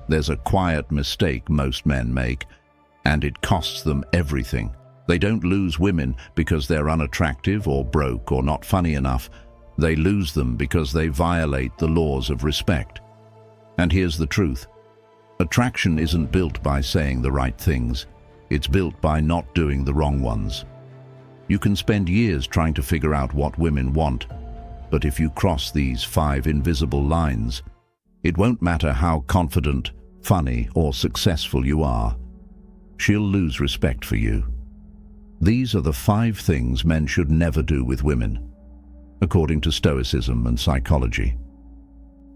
There's a quiet mistake most men make, and it costs them everything. They don't lose women because they're unattractive or broke or not funny enough. They lose them because they violate the laws of respect. And here's the truth. Attraction isn't built by saying the right things. It's built by not doing the wrong ones. You can spend years trying to figure out what women want, but if you cross these 5 invisible lines, it won't matter how confident, funny, or successful you are. She'll lose respect for you. These are the 5 things men should never do with women, according to Stoicism and psychology.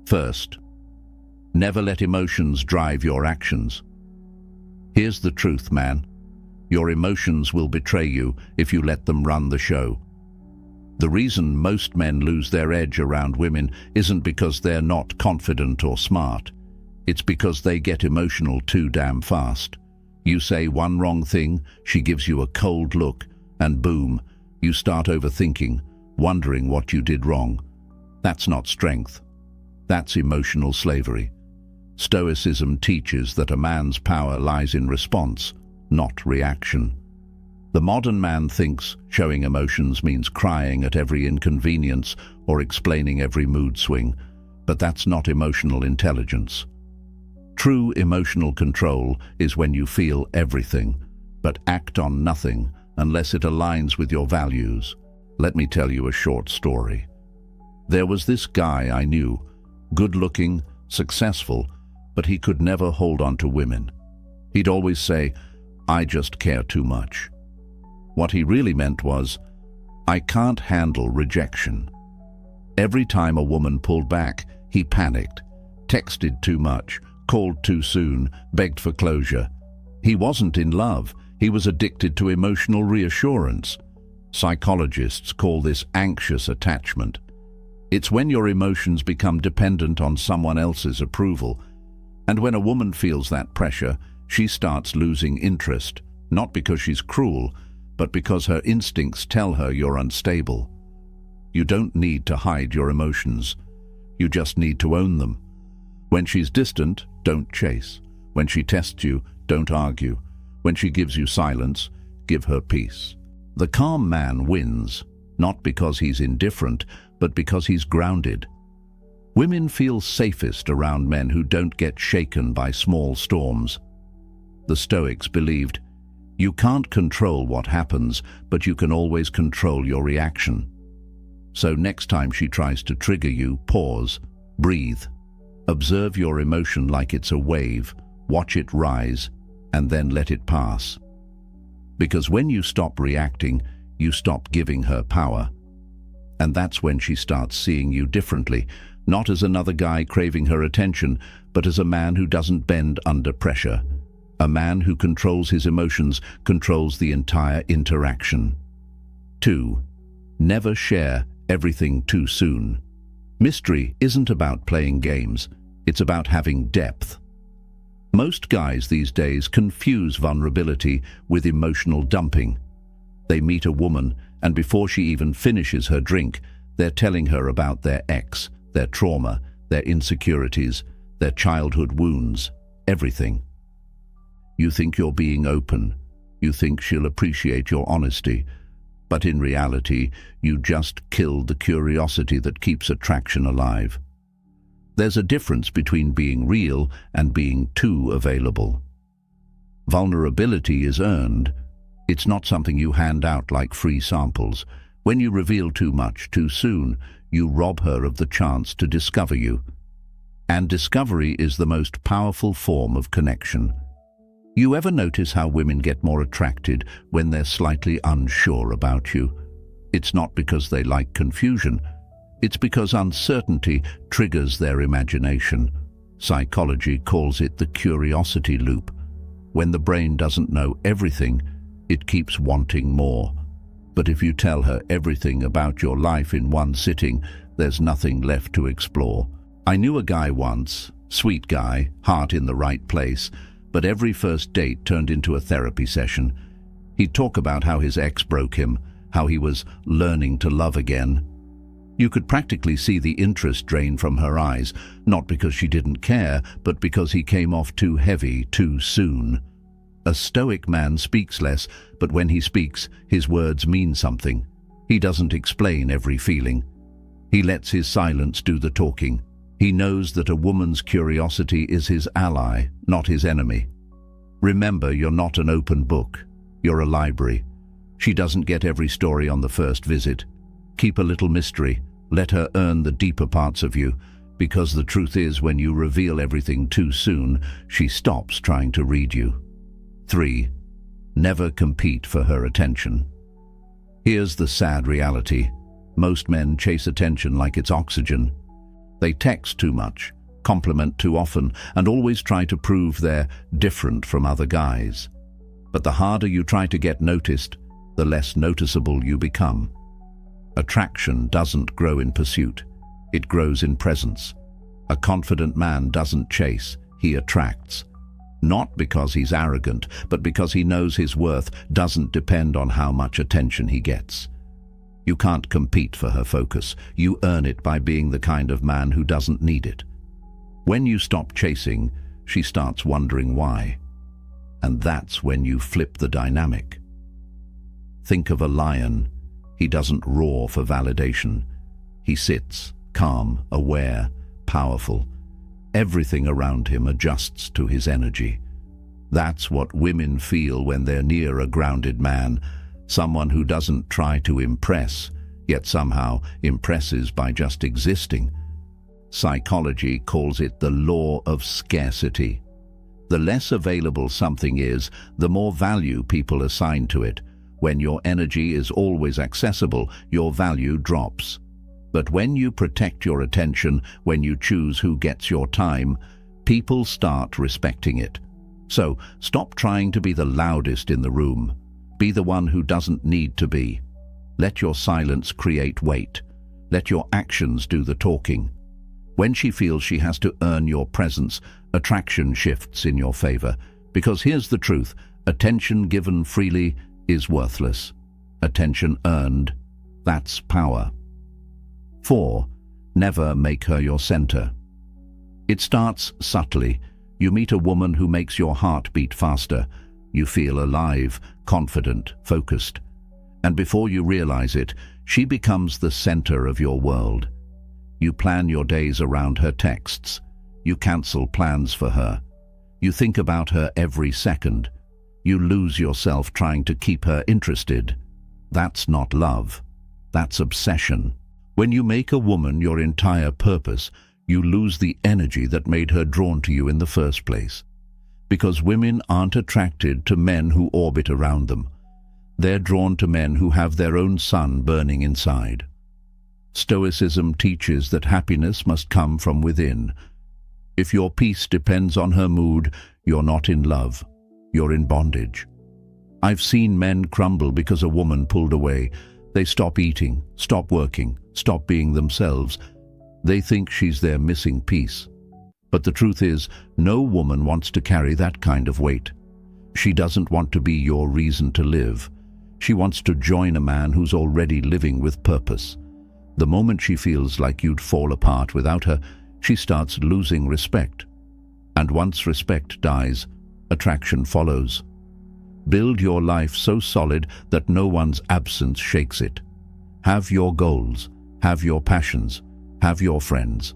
First, never let emotions drive your actions. Here's the truth, man. Your emotions will betray you if you let them run the show. The reason most men lose their edge around women isn't because they're not confident or smart. It's because they get emotional too damn fast. You say one wrong thing, she gives you a cold look, and boom, you start overthinking, wondering what you did wrong. That's not strength. That's emotional slavery. Stoicism teaches that a man's power lies in response, not reaction. The modern man thinks showing emotions means crying at every inconvenience or explaining every mood swing, but that's not emotional intelligence. True emotional control is when you feel everything, but act on nothing unless it aligns with your values. Let me tell you a short story. There was this guy I knew, good-looking, successful, but he could never hold on to women. He'd always say, "I just care too much." What he really meant was, "I can't handle rejection." Every time a woman pulled back, he panicked, texted too much, called too soon, begged for closure. He wasn't in love, he was addicted to emotional reassurance. Psychologists call this anxious attachment. It's when your emotions become dependent on someone else's approval. And when a woman feels that pressure, she starts losing interest, not because she's cruel, but because her instincts tell her you're unstable. You don't need to hide your emotions. You just need to own them. When she's distant, don't chase. When she tests you, don't argue. When she gives you silence, give her peace. The calm man wins, not because he's indifferent, but because he's grounded. Women feel safest around men who don't get shaken by small storms. The Stoics believed, you can't control what happens, but you can always control your reaction. So next time she tries to trigger you, pause, breathe. Observe your emotion like it's a wave, watch it rise, and then let it pass. Because when you stop reacting, you stop giving her power. And that's when she starts seeing you differently, not as another guy craving her attention, but as a man who doesn't bend under pressure. A man who controls his emotions controls the entire interaction. 2. Never share everything too soon. Mystery isn't about playing games, it's about having depth. Most guys these days confuse vulnerability with emotional dumping. They meet a woman, and before she even finishes her drink, they're telling her about their ex, their trauma, their insecurities, their childhood wounds, everything. You think you're being open. You think she'll appreciate your honesty. But in reality, you just killed the curiosity that keeps attraction alive. There's a difference between being real and being too available. Vulnerability is earned. It's not something you hand out like free samples. When you reveal too much too soon, you rob her of the chance to discover you. And discovery is the most powerful form of connection. You ever notice how women get more attracted when they're slightly unsure about you? It's not because they like confusion. It's because uncertainty triggers their imagination. Psychology calls it the curiosity loop. When the brain doesn't know everything, it keeps wanting more. But if you tell her everything about your life in one sitting, there's nothing left to explore. I knew a guy once, sweet guy, heart in the right place, but every first date turned into a therapy session. He'd talk about how his ex broke him, how he was learning to love again. You could practically see the interest drain from her eyes, not because she didn't care, but because he came off too heavy too soon. A Stoic man speaks less, but when he speaks, his words mean something. He doesn't explain every feeling. He lets his silence do the talking. He knows that a woman's curiosity is his ally, not his enemy. Remember, you're not an open book. You're a library. She doesn't get every story on the first visit. Keep a little mystery. Let her earn the deeper parts of you, because the truth is, when you reveal everything too soon, she stops trying to read you. 3. Never compete for her attention. Here's the sad reality. Most men chase attention like it's oxygen. They text too much, compliment too often, and always try to prove they're different from other guys. But the harder you try to get noticed, the less noticeable you become. Attraction doesn't grow in pursuit. It grows in presence. A confident man doesn't chase, he attracts. Not because he's arrogant, but because he knows his worth doesn't depend on how much attention he gets. You can't compete for her focus. You earn it by being the kind of man who doesn't need it. When you stop chasing, she starts wondering why. And that's when you flip the dynamic. Think of a lion. He doesn't roar for validation. He sits, calm, aware, powerful. Everything around him adjusts to his energy. That's what women feel when they're near a grounded man, someone who doesn't try to impress, yet somehow impresses by just existing. Psychology calls it the law of scarcity. The less available something is, the more value people assign to it. When your energy is always accessible, your value drops. But when you protect your attention, when you choose who gets your time, people start respecting it. So, stop trying to be the loudest in the room. Be the one who doesn't need to be. Let your silence create weight. Let your actions do the talking. When she feels she has to earn your presence, attraction shifts in your favor. Because here's the truth, attention given freely is worthless. Attention earned, that's power. 4. Never make her your center. It starts subtly. You meet a woman who makes your heart beat faster. You feel alive, confident, focused. And before you realize it, she becomes the center of your world. You plan your days around her texts. You cancel plans for her. You think about her every second. You lose yourself trying to keep her interested. That's not love. That's obsession. When you make a woman your entire purpose, you lose the energy that made her drawn to you in the first place. Because women aren't attracted to men who orbit around them. They're drawn to men who have their own sun burning inside. Stoicism teaches that happiness must come from within. If your peace depends on her mood, you're not in love. You're in bondage. I've seen men crumble because a woman pulled away. They stop eating, stop working, stop being themselves. They think she's their missing piece. But the truth is, no woman wants to carry that kind of weight. She doesn't want to be your reason to live. She wants to join a man who's already living with purpose. The moment she feels like you'd fall apart without her, she starts losing respect. And once respect dies, attraction follows. Build your life so solid that no one's absence shakes it. Have your goals, have your passions, have your friends.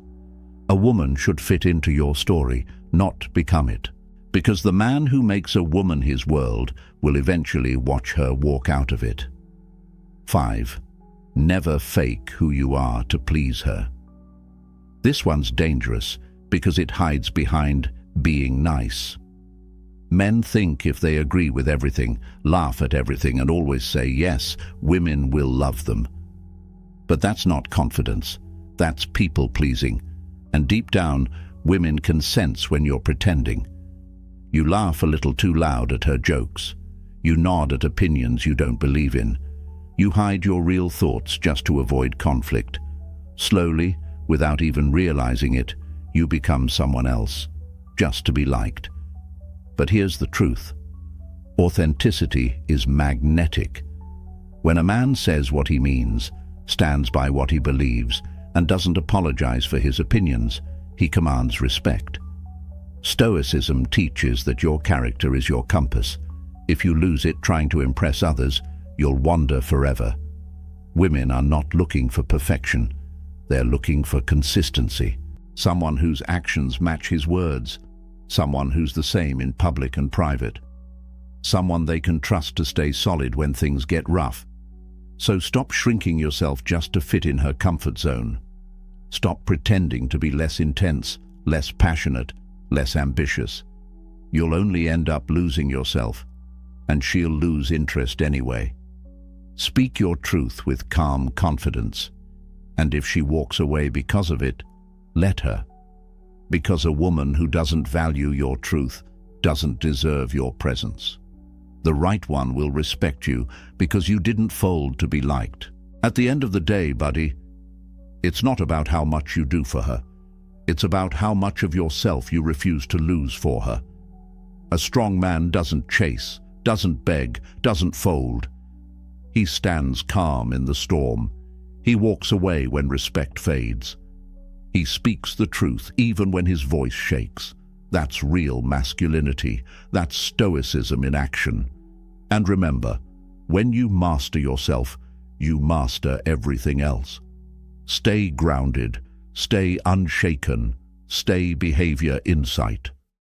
A woman should fit into your story, not become it. Because the man who makes a woman his world will eventually watch her walk out of it. 5. Never fake who you are to please her. This one's dangerous because it hides behind being nice. Men think if they agree with everything, laugh at everything, and always say yes, women will love them. But that's not confidence. That's people-pleasing. And deep down, women can sense when you're pretending. You laugh a little too loud at her jokes. You nod at opinions you don't believe in. You hide your real thoughts just to avoid conflict. Slowly, without even realizing it, you become someone else, just to be liked. But here's the truth. Authenticity is magnetic. When a man says what he means, stands by what he believes, and doesn't apologize for his opinions. He commands respect. Stoicism teaches that your character is your compass. If you lose it trying to impress others, you'll wander forever. Women are not looking for perfection. They're looking for consistency. Someone whose actions match his words. Someone who's the same in public and private. Someone they can trust to stay solid when things get rough. So stop shrinking yourself just to fit in her comfort zone. Stop pretending to be less intense, less passionate, less ambitious. You'll only end up losing yourself, and she'll lose interest anyway. Speak your truth with calm confidence, and if she walks away because of it, let her. Because a woman who doesn't value your truth doesn't deserve your presence. The right one will respect you because you didn't fold to be liked. At the end of the day, buddy, it's not about how much you do for her. It's about how much of yourself you refuse to lose for her. A strong man doesn't chase, doesn't beg, doesn't fold. He stands calm in the storm. He walks away when respect fades. He speaks the truth even when his voice shakes. That's real masculinity. That's stoicism in action. And remember, when you master yourself, you master everything else. Stay grounded, stay unshaken, stay behavior insight.